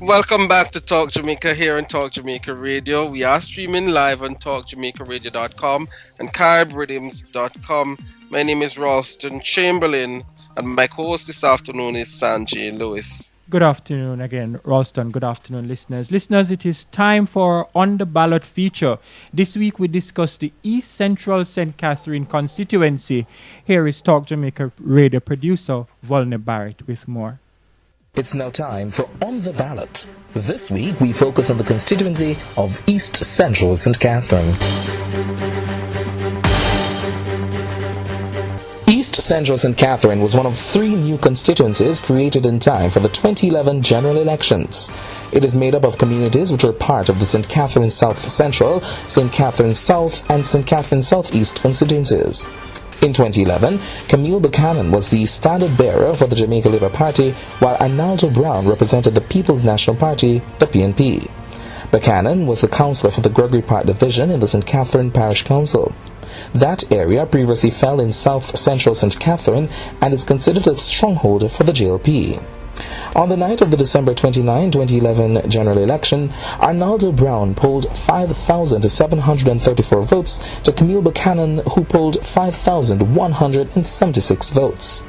Welcome back to Talk Jamaica here on Talk Jamaica Radio. We are streaming live on talkjamaicaradio.com and caribrhythms.com. My name is Ralston Chamberlain, and my co-host this afternoon is Sanjay Lewis. Good afternoon again, Ralston. Good afternoon, listeners. Listeners, it is time for On the Ballot feature. This week we discuss the East Central St. Catherine constituency. Here is Talk Jamaica radio producer Volney Barrett with more. It's now time for On the Ballot. This week we focus on the constituency of East Central St. Catherine. East Central St. Catherine was one of three new constituencies created in time for the 2011 general elections. It is made up of communities which are part of the St. Catherine South Central, St. Catherine South, and St. Catherine Southeast constituencies. In 2011, Camille Buchanan was the standard bearer for the Jamaica Labour Party, while Arnaldo Brown represented the People's National Party, the PNP. Buchanan was the councillor for the Gregory Park Division in the St. Catherine Parish Council. That area previously fell in South Central St. Catherine and is considered a stronghold for the JLP. On the night of the December 29, 2011 general election, Arnaldo Brown polled 5,734 votes to Camille Buchanan, who polled 5,176 votes.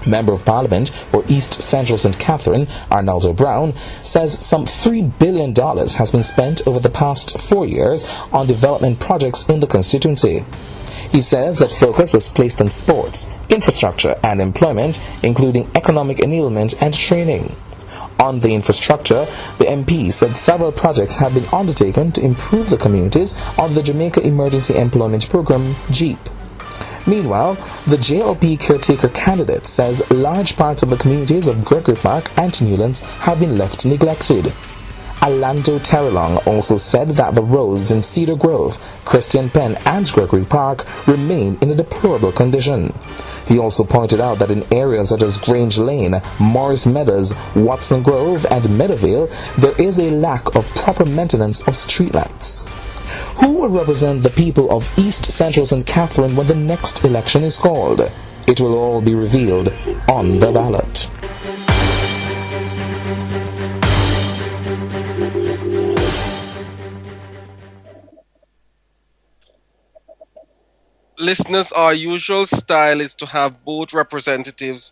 Member of Parliament for East Central St. Catherine, Arnaldo Brown, says some $3 billion has been spent over the past 4 years on development projects in the constituency. He says that focus was placed on sports, infrastructure and employment, including economic enablement and training. On the infrastructure, the MP said several projects have been undertaken to improve the communities on the Jamaica Emergency Employment Program, JEEP. Meanwhile, the JLP caretaker candidate says large parts of the communities of Gregory Park and Newlands have been left neglected. Alando Terrelonge also said that the roads in Cedar Grove, Christian Penn and Gregory Park remain in a deplorable condition. He also pointed out that in areas such as Grange Lane, Morris Meadows, Watson Grove and Meadowvale, there is a lack of proper maintenance of streetlights. Who will represent the people of East Central St. Catherine when the next election is called? It will all be revealed on the ballot. Listeners, our usual style is to have both representatives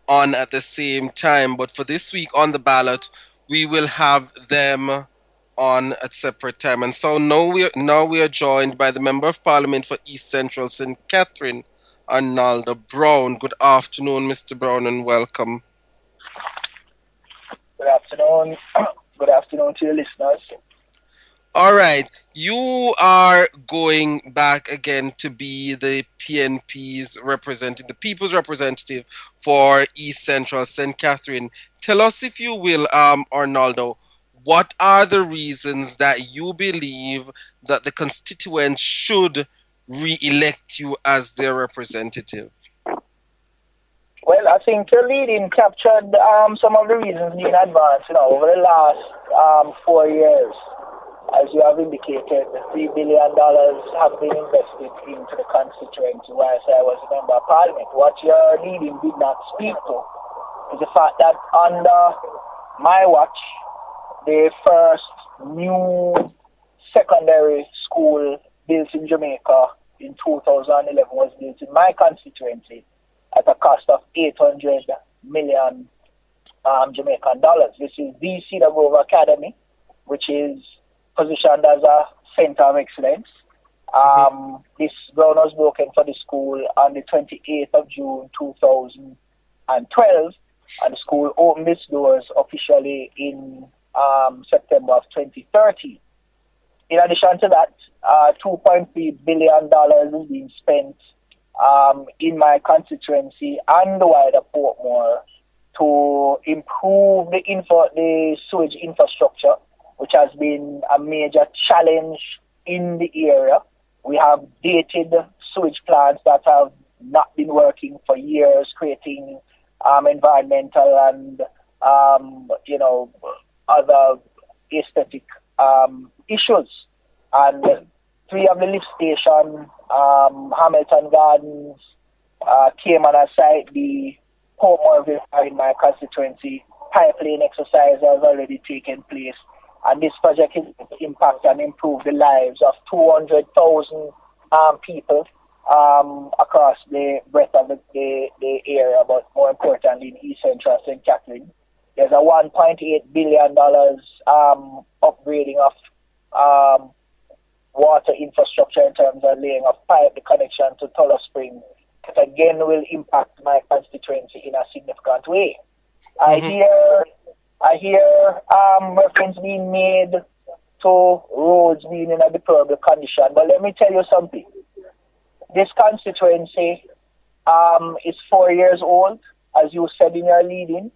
on at the same time, but for this week on the ballot, we will have them on at separate time. And so now we are joined by the Member of Parliament for East Central St. Catherine, Arnaldo Brown. Good afternoon, Mr. Brown, and welcome. Good afternoon. Good afternoon to your listeners. All right, you are going back again to be the PNP's representative, the people's representative for East Central St. Catherine. Tell us, if you will, Arnaldo, what are the reasons that you believe that the constituents should re-elect you as their representative? Well, I think your leading captured some of the reasons in advance, over the last 4 years. As you have indicated, $3 billion have been invested into the constituency whilst I was a member of Parliament. What your leading did not speak to is the fact that under my watch, the first new secondary school built in Jamaica in 2011 was built in my constituency at a cost of 800 million Jamaican dollars. This is the Cedar Grove Academy, which is positioned as a center of excellence. This ground was broken for the school on the 28th of June 2012, and the school opened its doors officially in September of 2013. In addition to that, $2.3 billion is being spent in my constituency and the wider Portmore to improve the sewage infrastructure, which has been a major challenge in the area. We have dated sewage plants that have not been working for years, creating environmental and other aesthetic issues. And three of the lift stations, Hamilton Gardens, came on our site. The Portmore in my constituency pipeline exercise has already taken place. And this project is to impact and improve the lives of 200,000 people across the breadth of the area, but more importantly in East Central St. Catherine. There's a $1.8 billion upgrading of water infrastructure in terms of laying of pipe, the connection to Tullow Spring, that again will impact my constituency in a significant way. I hear reference being made to roads being in a deplorable condition, but let me tell you something. This constituency is 4 years old, as you said in your leading.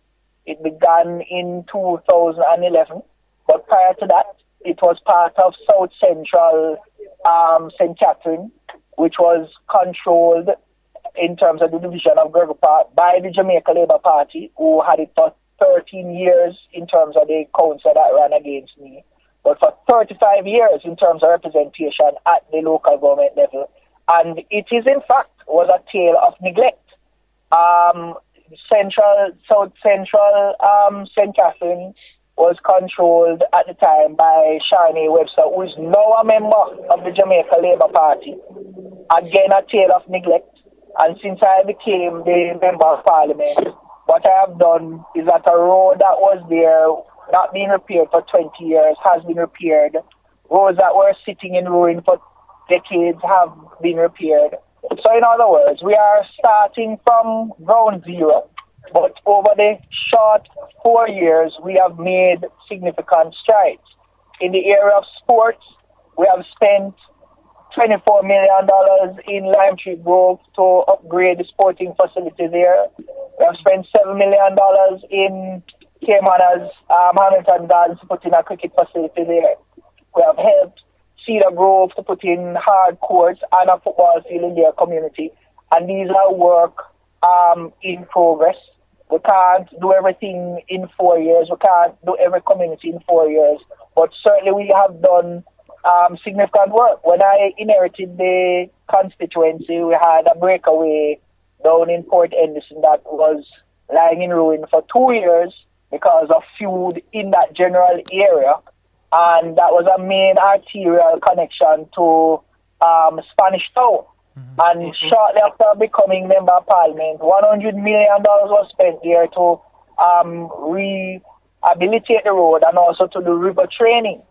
It began in 2011, but prior to that, it was part of South Central St. Catherine, which was controlled in terms of the division of Gregory Park by the Jamaica Labour Party, who had it for 13 years in terms of the council that ran against me, but for 35 years in terms of representation at the local government level. And it is, in fact, was a tale of neglect. South Central St. Catherine was controlled at the time by Shani Webster, who is now a member of the Jamaica Labour Party. Again, a tale of neglect. And since I became the Member of Parliament, what I have done is that a road that was there, not being repaired for 20 years, has been repaired. Roads that were sitting in ruin for decades have been repaired. So in other words, we are starting from ground zero, but over the short 4 years, we have made significant strides. In the area of sports, we have spent $24 million in Lime Tree Grove to upgrade the sporting facilities there. We have spent $7 million in Caymanas, Hamilton Gardens to put in a cricket facility there. We have helped Cedar Grove to put in hard courts and a football field in their community. And these are work in progress. We can't do everything in 4 years. We can't do every community in 4 years. But certainly we have done significant work. When I inherited the constituency, we had a breakaway down in Port Henderson that was lying in ruin for 2 years because of feud in that general area. And that was a main arterial connection to Spanish Town. And shortly after becoming Member of Parliament, $100 million was spent there to rehabilitate the road and also to do river training.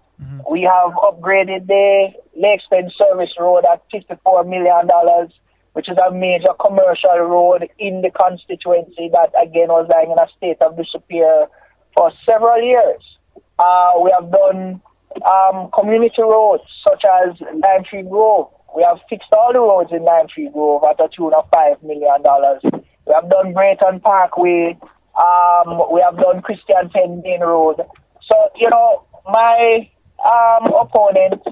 We have upgraded the Lake Spence Service Road at $54 million, which is a major commercial road in the constituency that again was lying in a state of disrepair for several years. We have done community roads such as Lime Tree Grove. We have fixed all the roads in Lime Tree Grove at a tune of $5 million. We have done Brayton Parkway. We have done Christian Penn Main Road. So, my opponent,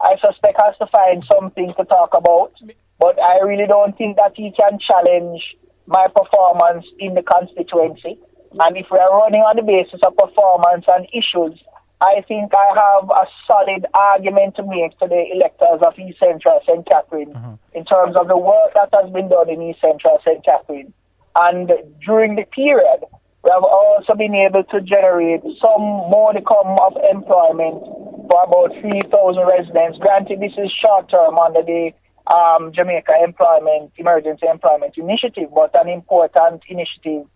I suspect, has to find something to talk about. But I really don't think that he can challenge my performance in the constituency. And if we are running on the basis of performance and issues, I think I have a solid argument to make to the electors of East Central St. Catherine in terms of the work that has been done in East Central St. Catherine. And during the period, we have also been able to generate some modicum of employment for about 3,000 residents. Granted, this is short-term under the Jamaica Emergency Employment Initiative, but an important initiative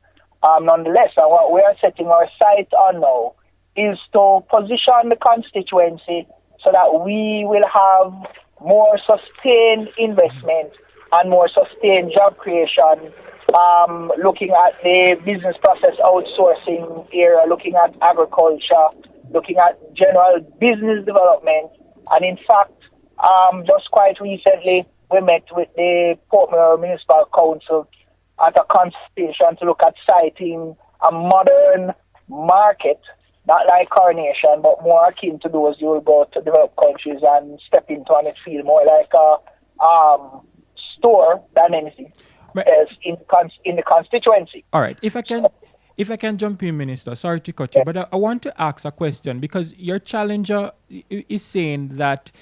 nonetheless. And what we are setting our sights on now is to position the constituency so that we will have more sustained investment and more sustained job creation, looking at the business process outsourcing area, looking at agriculture, looking at general business development. And in fact, just quite recently, we met with the Portmore Municipal Council at a consultation to look at siting a modern market, not like Coronation, but more akin to those you will go to developed countries and step into, and it feel more like a store than anything else in the constituency. All right. If I can jump in, Minister, sorry to cut you, but I want to ask a question because your challenger is saying that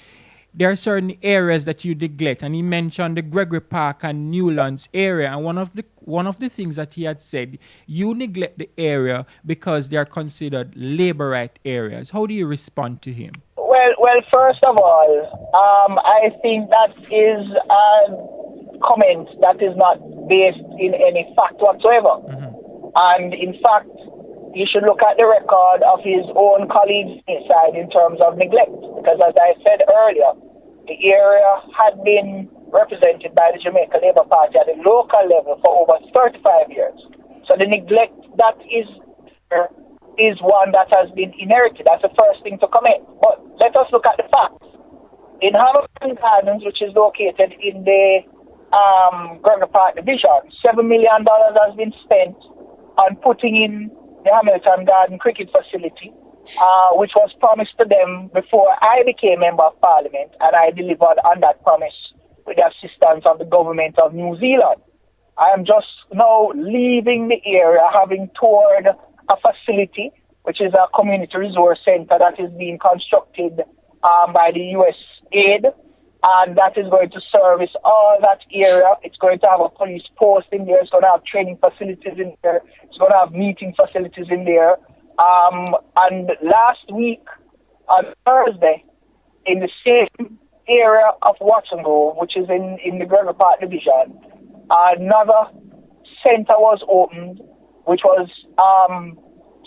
there are certain areas that you neglect, and he mentioned the Gregory Park and Newlands area. And one of the things that he had said, you neglect the area because they are considered labor right areas. How do you respond to him? Well, first of all, I think that is a comment that is not based in any fact whatsoever. And in fact, you should look at the record of his own colleagues inside in terms of neglect. Because as I said earlier, the area had been represented by the Jamaica Labour Party at the local level for over 35 years. So the neglect that is one that has been inherited. That's the first thing to comment. But let us look at the facts. In Hamilton Gardens, which is located in the Gregory Park division, $7 million has been spent on putting in the Hamilton Garden cricket facility, which was promised to them before I became Member of Parliament, and I delivered on that promise with the assistance of the government of New Zealand. I am just now leaving the area, having toured a facility, which is a community resource center that is being constructed by the US aid, and that is going to service all that area. It's going to have a police post in there. It's going to have training facilities in there. It's going to have meeting facilities in there. And last week, on Thursday, in the same area of Watson Grove, which is in the Gregory Park division, another center was opened, which was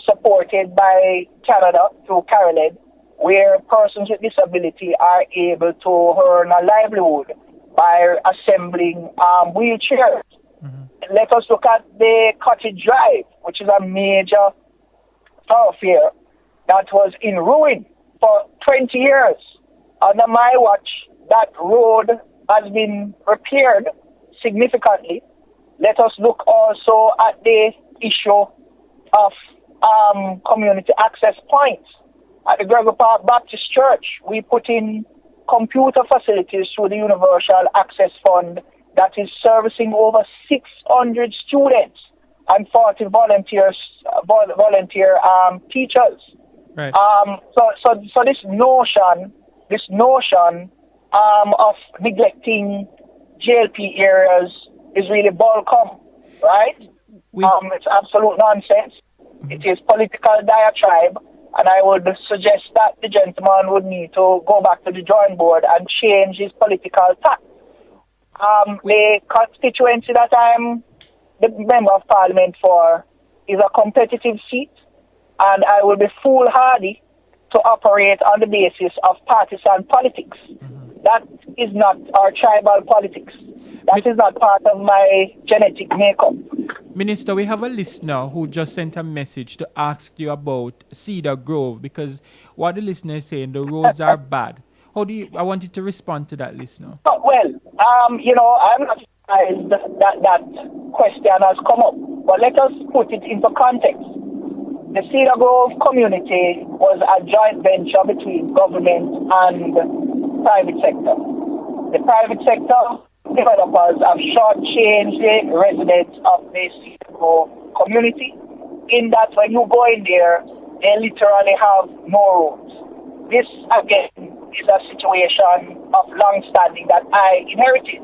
supported by Canada through Caroled, where persons with disability are able to earn a livelihood by assembling wheelchairs. Let us look at the Cottage Drive, which is a major thoroughfare that was in ruin for 20 years. Under my watch, that road has been repaired significantly. Let us look also at the issue of community access points. At the Gregory Park Baptist Church, we put in computer facilities through the Universal Access Fund that is servicing over 600 students and 40 volunteer teachers. Right. So this notion of neglecting JLP areas is really welcome, right? It's absolute nonsense. It is political diatribe. And I would suggest that the gentleman would need to go back to the drawing board and change his political tact. The constituency that I'm the Member of Parliament for is a competitive seat, and I will be foolhardy to operate on the basis of partisan politics. That is not our tribal politics. That is not part of my genetic makeup. Minister, we have a listener who just sent a message to ask you about Cedar Grove, because what the listener is saying, the roads are bad. I want you to respond to that listener. Well, I'm not surprised that question has come up, but let us put it into context. The Cedar Grove community was a joint venture between government and private sector. The private sector developers have shortchanged the residents of the Cedar Grove community, in that when you go in there, they literally have no roads. This, again, is a situation of long-standing that I inherited.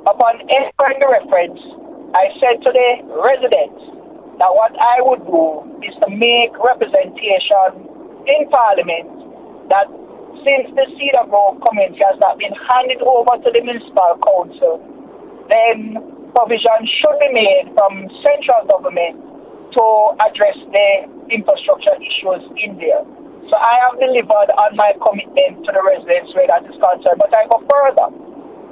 Upon entering the reference, I said to the residents that what I would do is to make representation in Parliament that since the Cedar Grove community has not been handed over to the municipal council, then provision should be made from central government to address the infrastructure issues in there. So I have delivered on my commitment to the residents where that is concerned, but I go further.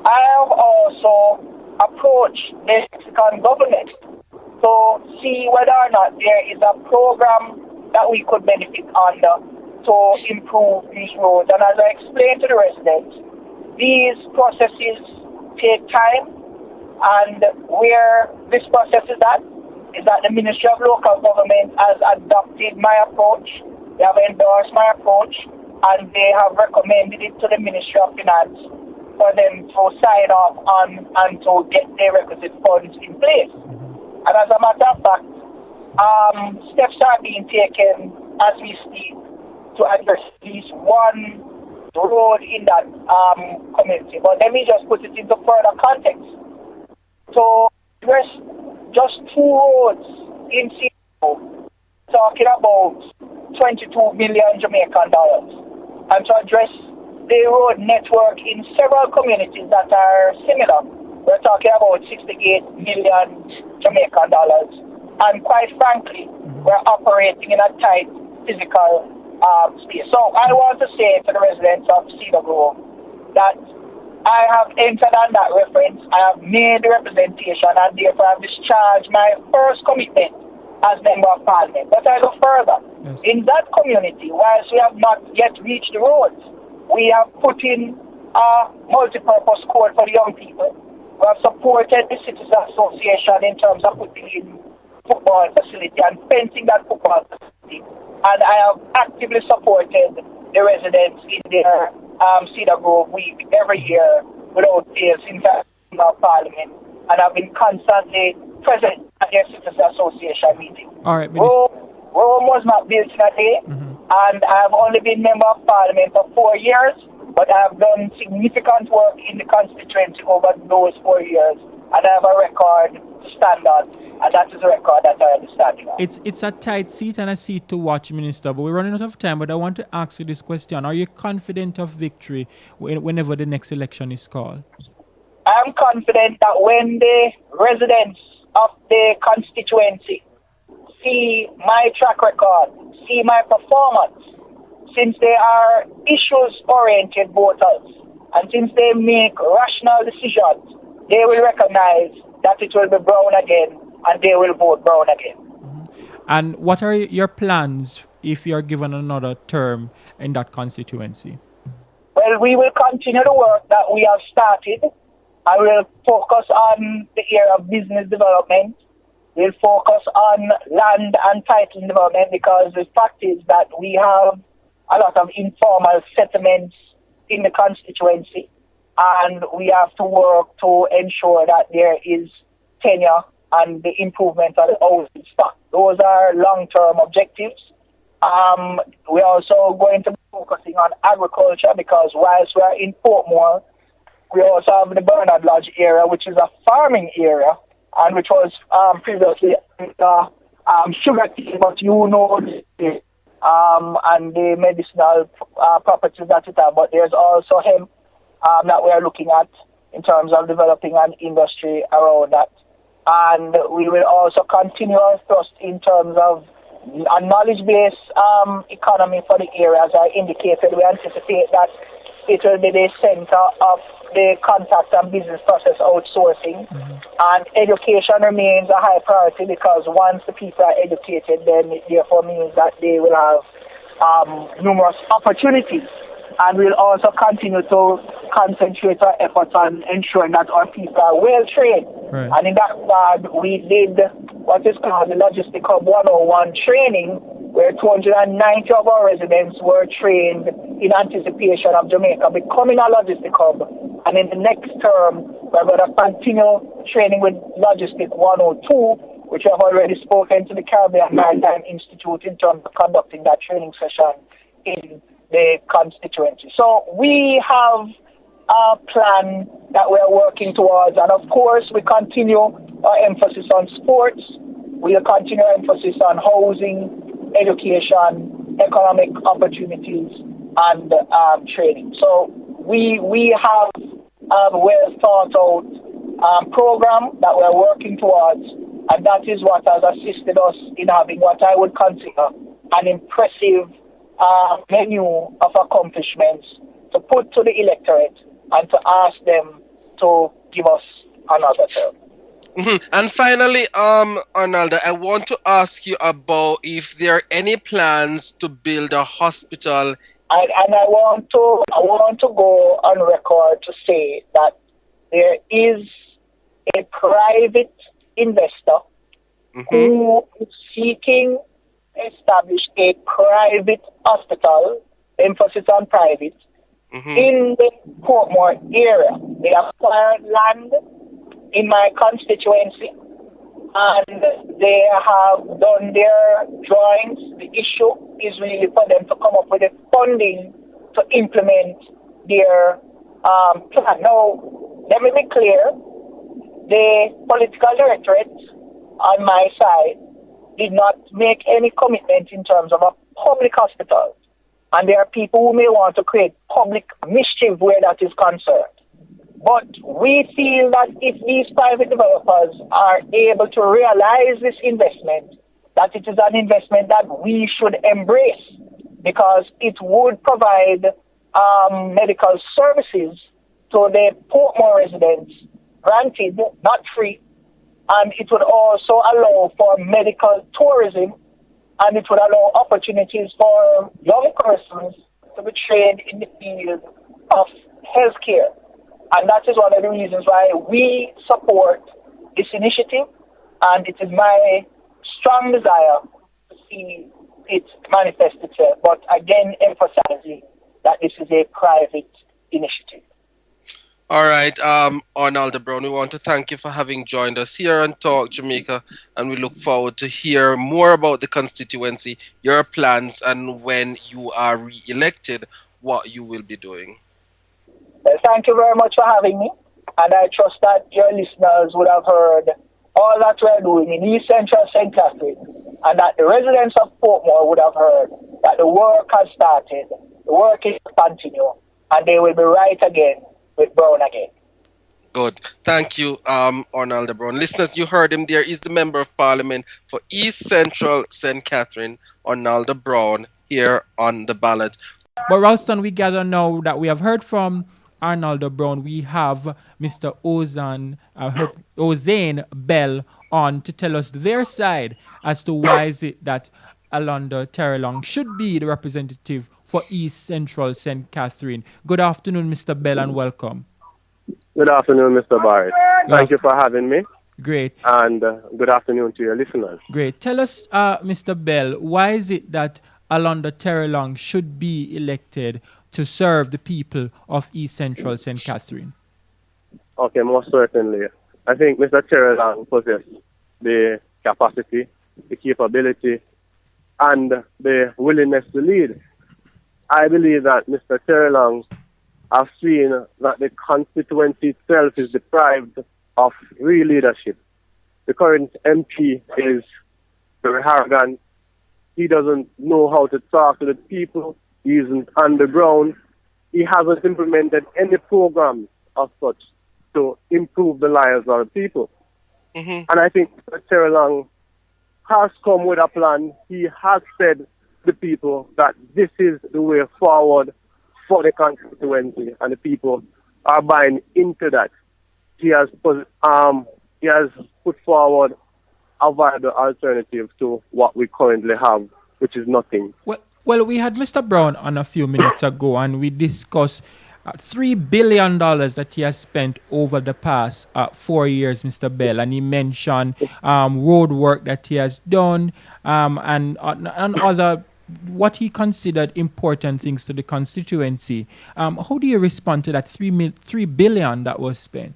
I have also approached the Mexican government to see whether or not there is a program that we could benefit under to improve these roads. And as I explained to the residents, these processes take time, and where this process is at is that the Ministry of Local Government has adopted my approach. They have endorsed my approach, and they have recommended it to the Ministry of Finance for them to sign off on and to get their requisite funds in place. And as a matter of fact, steps are being taken as we speak to address at least one road in that community. But let me just put it into further context. So there's just 2 roads in Seattle talking about 22 million Jamaican dollars. And to address the road network in several communities that are similar, we're talking about 68 million Jamaican dollars. And quite frankly, we're operating in a tight physical space. So I want to say to the residents of Cedar Grove that I have entered on that reference. I have made the representation and therefore I have discharged my first commitment as Member of Parliament. But I go further. Yes. In that community, whilst we have not yet reached the roads, we have put in a multi-purpose court for the young people. We have supported the Citizens Association in terms of putting in football facility and fencing that football facility. And I have actively supported the residents in their Cedar Grove Week every year without fail since I came to Parliament. And I've been constantly present at their Citizens Association meeting. All right, Rome was not built in a day, and I have only been Member of Parliament for 4 years, but I have done significant work in the constituency over those 4 years, and I have a record to stand on, and that is a record that I am standing on. It's a tight seat and a seat to watch, Minister, but we're running out of time, but I want to ask you this question. Are you confident of victory whenever the next election is called? I'm confident that when the residents of the constituency see my track record, see my performance, since they are issues-oriented voters, and since they make rational decisions, they will recognize that it will be brown again, and they will vote brown again. And what are your plans if you're given another term in that constituency? Well, we will continue the work that we have started. I will focus on the area of business development. We'll focus on land and title development because the fact is that we have a lot of informal settlements in the constituency, and we have to work to ensure that there is tenure and the improvement of the housing stock. Those are long-term objectives. We're also going to be focusing on agriculture because whilst we're in Portmore, we also have the Bernard Lodge area, which is a farming area, and which was previously sugar cane, but and the medicinal properties that it has. But there's also hemp that we are looking at in terms of developing an industry around that. And we will also continue our thrust in terms of a knowledge-based economy for the area. As I indicated, we anticipate that it will be the center of the contact and business process outsourcing. And education remains a high priority because once the people are educated, then it therefore means that they will have numerous opportunities. And we'll also continue to concentrate our efforts on ensuring that our people are well trained. Right. And in that regard, we did what is called the Logistic Hub 101 training, where 290 of our residents were trained in anticipation of Jamaica becoming a logistic hub. And in the next term, we're going to continue training with Logistic 102, which we have already spoken to the Caribbean Maritime Institute in terms of conducting that training session in the constituency. So we have a plan that we're working towards, and of course we continue our emphasis on sports, we'll continue our emphasis on housing, education, economic opportunities, and training. So we have a well thought out program that we're working towards, and that is what has assisted us in having what I would consider an impressive menu of accomplishments to put to the electorate and to ask them to give us another term. And finally, Arnaldo, I want to ask you about if there are any plans to build a hospital. And I want to go on record to say that there is a private investor who is seeking to establish a private hospital, emphasis on private, in the Portmore area. They acquired land in my constituency, and they have done their drawings. The issue is really for them to come up with the funding to implement their plan. Now, let me be clear, the political directorate on my side did not make any commitment in terms of a public hospital. And there are people who may want to create public mischief where that is concerned. But we feel that if these private developers are able to realize this investment, that it is an investment that we should embrace because it would provide medical services to the Portmore residents, granted, not free, and it would also allow for medical tourism, and it would allow opportunities for young persons to be trained in the field of healthcare. And that is one of the reasons why we support this initiative, and it is my strong desire to see it manifest itself, but again emphasizing that this is a private initiative. All right, Arnaldo Brown, we want to thank you for having joined us here on Talk Jamaica, and we look forward to hear more about the constituency, your plans, and when you are re-elected, what you will be doing. Well, thank you very much for having me, and I trust that your listeners would have heard all that we're doing in East Central St. Catherine, and that the residents of Portmore would have heard that the work has started, the work is to continue, and they will be right again with Brown again. Good. Thank you, Arnaldo Brown. Listeners, you heard him there. He's the Member of Parliament for East Central St. Catherine, Arnaldo Brown, here on the ballot. But Ralston, we gather now that we have heard from Arnaldo Brown. We have Mr. Ozane Bell on to tell us their side as to why is it that Alando Terrelonge should be the representative for East Central St. Catherine. Good afternoon, Mr. Bell, and welcome. Good afternoon, Mr. Barrett. Thank you for having me. Great. And good afternoon to your listeners. Great. Tell us, Mr. Bell, why is it that Alando Terrelonge should be elected to serve the people of East Central St. Catherine? Okay, most certainly. I think Mr. Terrelonge possesses the capacity, the capability, and the willingness to lead. I believe that Mr. Terrelonge has seen that the constituency itself is deprived of real leadership. The current MP is very arrogant. He doesn't know how to talk to the people. He isn't on the ground. He hasn't implemented any programs of such to improve the lives of the people. Mm-hmm. And I think Mr. Terrelonge has come with a plan. He has said to the people that this is the way forward for the constituency, and the people are buying into that. He has put forward a viable alternative to what we currently have, which is nothing. Well, we had Mr. Brown on a few minutes ago, and we discussed $3 billion that he has spent over the past 4 years, Mr. Bell, and he mentioned road work that he has done and other what he considered important things to the constituency. How do you respond to that $3 billion that was spent?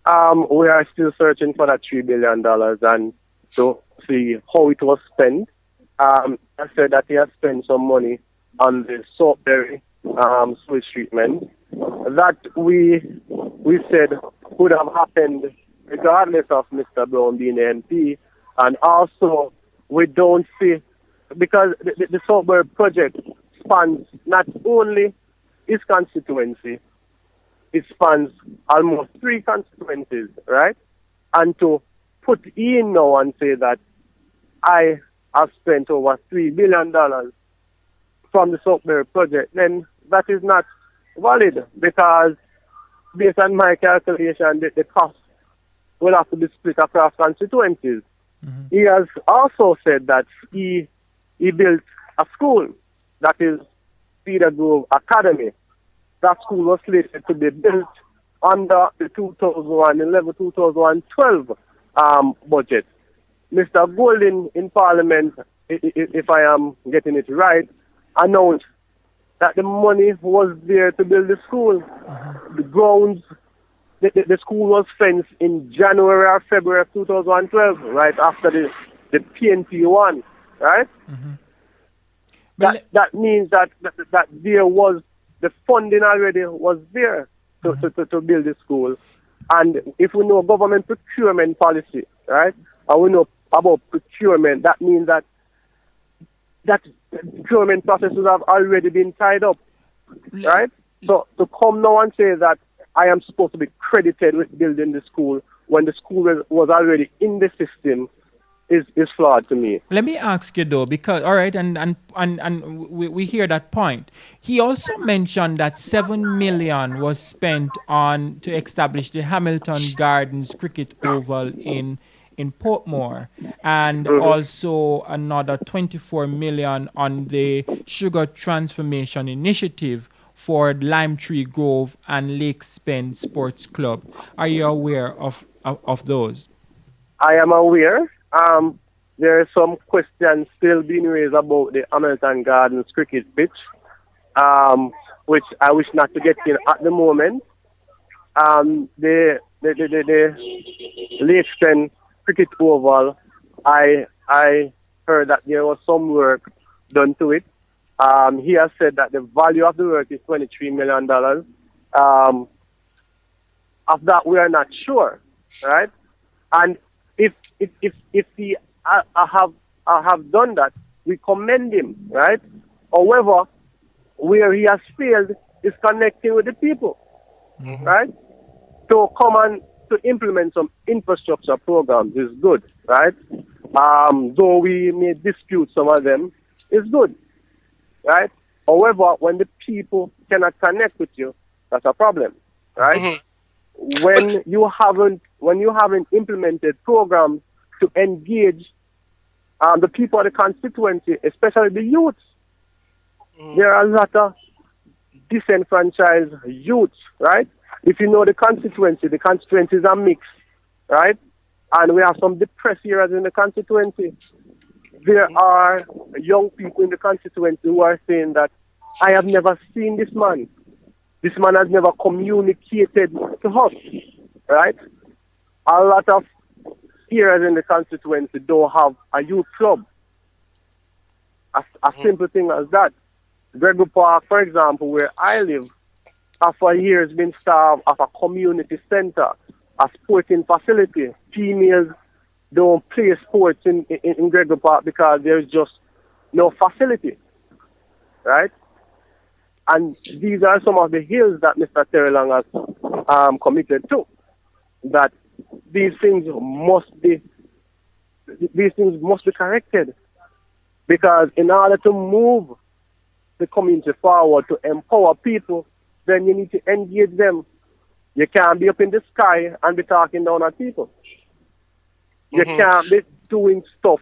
We are still searching for that $3 billion and to see how it was spent. I said that he has spent some money on the Soapberry sewage treatment that we said could have happened regardless of Mr. Brown being the MP. And also, we don't see, because the Soapberry project spans not only his constituency, it spans almost 3 constituencies, right? And to put in now and say that I have spent over $3 billion from the Soapberry project, then that is not valid, because based on my calculation, the cost will have to be split across constituencies. Mm-hmm. He has also said that he built a school, that is Cedar Grove Academy. That school was slated to be built under the 2011-2012 budget. Mr. Golden in Parliament, if I am getting it right, announced that the money was there to build the school. Mm-hmm. The grounds, the school was fenced in January or February of 2012, right after the PNP won, right? Mm-hmm. that means that there was the funding already was there to build the school. And if we know government procurement policy, right, and we know about procurement, that means that procurement processes have already been tied up, right? So to come now and say that I am supposed to be credited with building the school when the school was already in the system is flawed to me. Let me ask you though, because all right, and we hear that point. He also mentioned that 7 million was spent on to establish the Hamilton Gardens Cricket Oval in Portmore, and also another 24 million on the Sugar Transformation Initiative for Lime Tree Grove and Lake Spend Sports Club. Are you aware of those? I am aware. There are some questions still being raised about the Hamilton Gardens cricket pitch, which I wish not to get in at the moment. The Lake Spend Cricket Oval, I heard that there was some work done to it. He has said that the value of the work is $23 million. Of that, we are not sure, right? And if he have done that, we commend him, right? However, where he has failed is connecting with the people, right? To come and to implement some infrastructure programs is good, right? Though we may dispute some of them, is good, right? However, when the people cannot connect with you, that's a problem, right? When you haven't implemented programs to engage the people of the constituency, especially the youths, there are a lot of disenfranchised youths, right? If you know the constituencies are mixed, right? And we have some depressed areas in the constituency. There are young people in the constituency who are saying that I have never seen this man. This man has never communicated to us, right? A lot of areas in the constituency don't have a youth club. A simple thing as that. Gregory Park, for example, where I live, for years been starved of a community center, a sporting facility. Females don't play sports in Gregory Park because there's just no facility, right? And these are some of the hills that Mr. Terrelonge has committed to. That these things must be corrected, because in order to move the community forward, to empower people, then you need to engage them. You can't be up in the sky and be talking down at people. You can't be doing stuff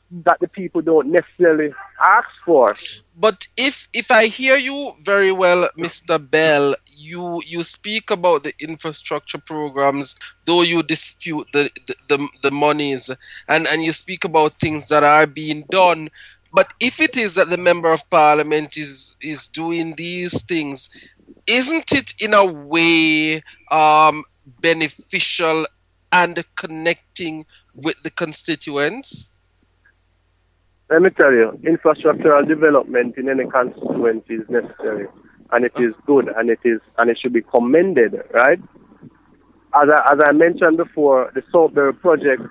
that the people don't necessarily ask for. But if I hear you very well, Mr. Bell, you speak about the infrastructure programs, though you dispute the monies, and you speak about things that are being done. But if it is that the Member of Parliament is doing these things, isn't it in a way beneficial and connecting with the constituents? Let me tell you, infrastructural development in any constituency is necessary, and it is good, and it should be commended, right? As I mentioned before, the Saltbury project,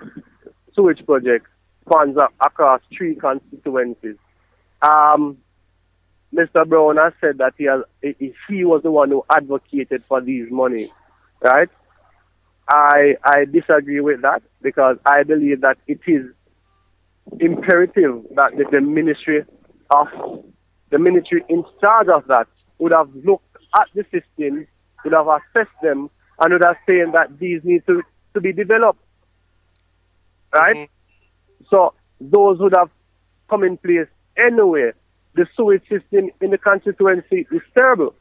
sewage project, spans across 3 constituencies. Mr. Brown has said that he was the one who advocated for these monies, right? I disagree with that, because I believe that it is imperative that the ministry in charge of that would have looked at the system, would have assessed them, and would have said that these need to be developed, right? So those would have come in place anyway. The sewage system in the constituency is terrible.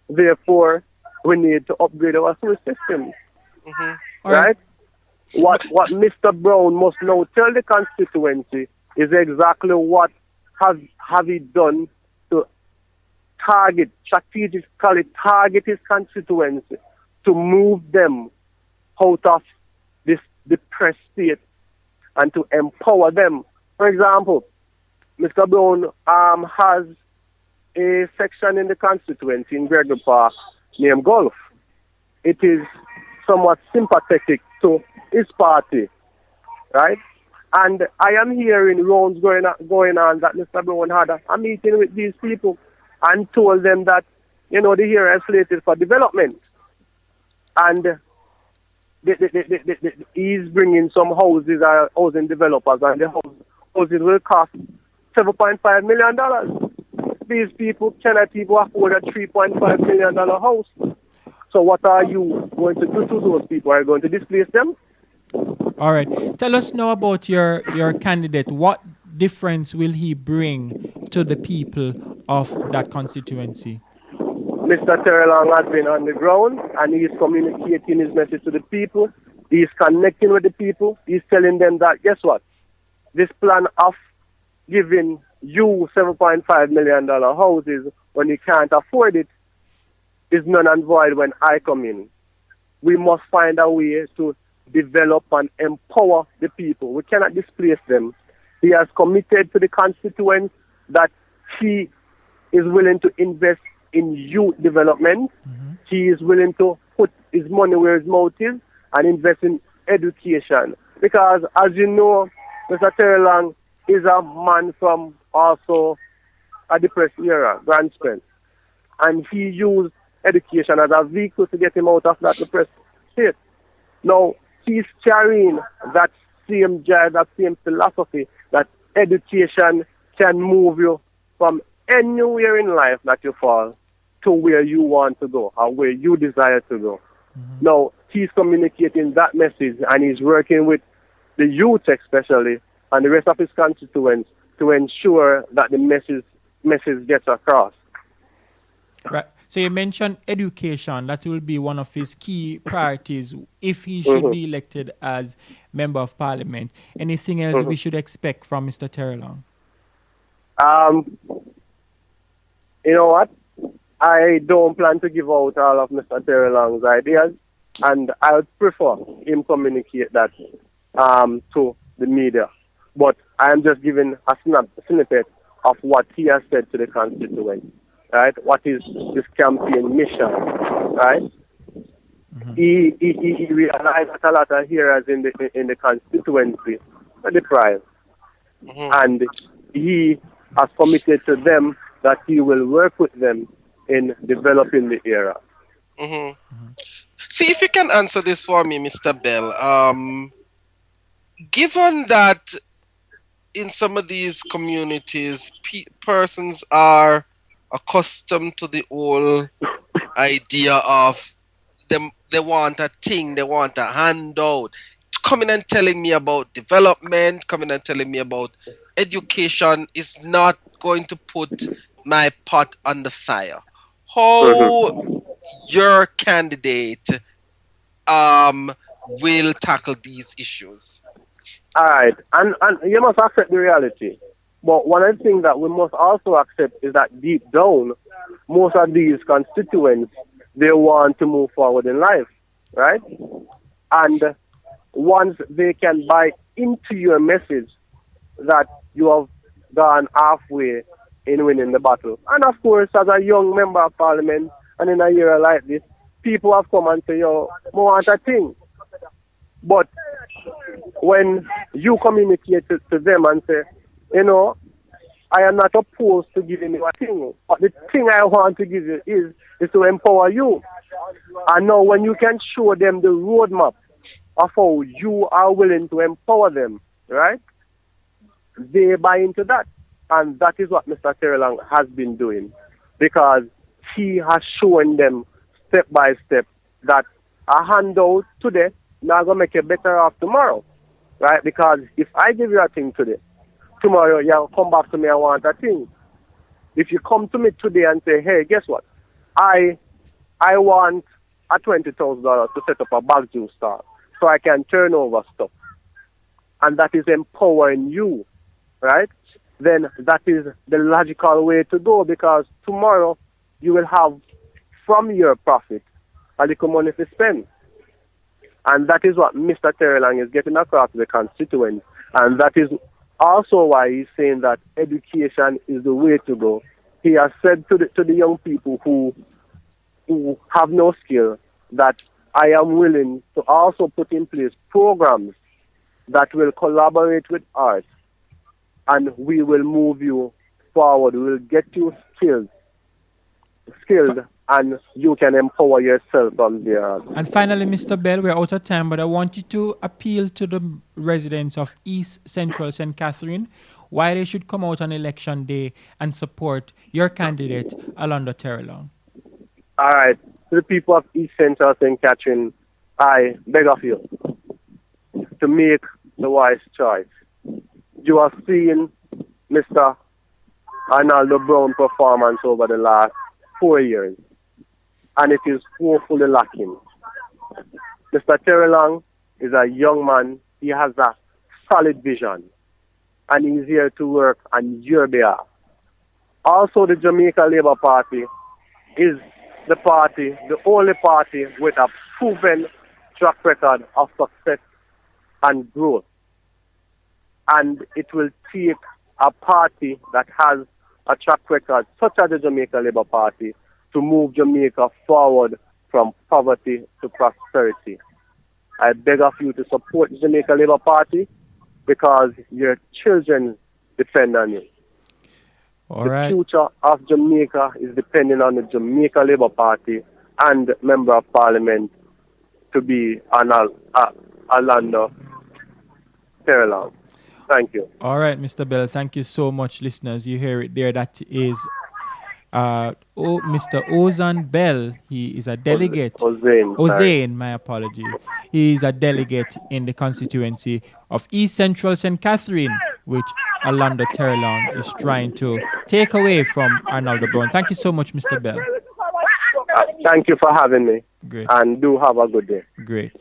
Therefore, we need to upgrade our sewage system, right? What Mr. Brown must now tell the constituency is exactly what have he done to strategically target his constituency, to move them out of this depressed state and to empower them. For example, Mr. Brown has a section in the constituency in Gregory Park named Golf. It is somewhat sympathetic to his party, right? And I am hearing rounds going on that Mr. Brown had a meeting with these people and told them that, the area is slated for development. And he's bringing some houses, housing developers, and the houses will cost $7.5 million. These people cannot even afford a $3.5 million house. So what are you going to do to those people? Are you going to displace them? All right. Tell us now about your candidate. What difference will he bring to the people of that constituency? Mr. Terrelonge has been on the ground and he is communicating his message to the people. He is connecting with the people. He's telling them that, guess what? This plan of giving you $7.5 million houses when you can't afford it is null and void when I come in. We must find a way to develop and empower the people. We cannot displace them. He has committed to the constituents that he is willing to invest in youth development. Mm-hmm. He is willing to put his money where his mouth is and invest in education. Because, as you know, Mr. Terrelonge is a man from also a depressed era, Grand Spence. And he used education as a vehicle to get him out of that depressed state. Now, he's carrying that same drive, that same philosophy, that education can move you from anywhere in life that you fall to where you want to go or where you desire to go. Mm-hmm. Now, he's communicating that message and he's working with the youth especially and the rest of his constituents to ensure that the message gets across. Right. So you mentioned education. That will be one of his key priorities if he should Mm-hmm. be elected as Member of Parliament. Anything else we should expect from Mr. Terrelonge? You know what? I don't plan to give out all of Mr. Terrelonge's ideas, and I would prefer him communicate that to the media. But I am just giving a snippet of what he has said to the constituents, right? What is his campaign mission, right? Mm-hmm. He realized that a lot of areas in the constituency are deprived. Mm-hmm. And he has committed to them that he will work with them in developing the area. Mm-hmm. Mm-hmm. See if you can answer this for me, Mr. Bell. Given that in some of these communities, persons are accustomed to the whole idea of them, they want a thing, they want a handout. Coming and telling me about development, coming and telling me about education is not going to put my pot on the fire. How your candidate will tackle these issues? All right, and you must accept the reality. But one of the things that we must also accept is that deep down, most of these constituents, they want to move forward in life, right? And once they can buy into your message that you have gone halfway in winning the battle. And of course, as a young member of parliament and in a year like this, people have come and say, yo, I want a thing. But when you communicate to them and say, I am not opposed to giving you a thing, but the thing I want to give you is to empower you. And now when you can show them the roadmap of how you are willing to empower them, right? They buy into that. And that is what Mr. Terrelonge has been doing, because he has shown them step by step that a handout today not going to make you better off tomorrow, right? Because if I give you a thing today, tomorrow you'll come back to me and want a thing. If you come to me today and say, hey, guess what? I want a $20,000 to set up a bag juice store so I can turn over stuff. And that is empowering you, right? Then that is the logical way to go, because tomorrow you will have from your profit a little money to spend. And that is what Mr. Terrelonge is getting across to the constituents. And that is also why he's saying that education is the way to go. He has said to the young people who have no skill that I am willing to also put in place programs that will collaborate with arts, and we will move you forward. We will get you skilled, and you can empower yourself from there. And finally, Mr. Bell, we're out of time, but I want you to appeal to the residents of East Central St. Catherine why they should come out on election day and support your candidate, Alando Terrelonge. All right. To the people of East Central St. Catherine, I beg of you to make the wise choice. You have seen Mr. Arnaldo Brown performance over the last 4 years, and it is woefully lacking. Mr. Terrelonge is a young man. He has a solid vision, and he's here to work on your behalf. Also, the Jamaica Labour Party is the only party with a proven track record of success and growth. And it will take a party that has a track record, such as the Jamaica Labour Party, to move Jamaica forward from poverty to prosperity. I beg of you to support the Jamaica Labour Party because your children depend on you. The future of Jamaica is depending on the Jamaica Labour Party and Member of Parliament to be Alando Terrelonge. Thank you. All right, Mr. Bell. Thank you so much, listeners. You hear it there. That is Mr. Ozan Bell. He is a delegate. Ozain, my apology. He is a delegate in the constituency of East Central St. Catherine, which Alando Terrelonge is trying to take away from Arnaldo Brown. Thank you so much, Mr. Bell. Thank you for having me. Great. And do have a good day. Great.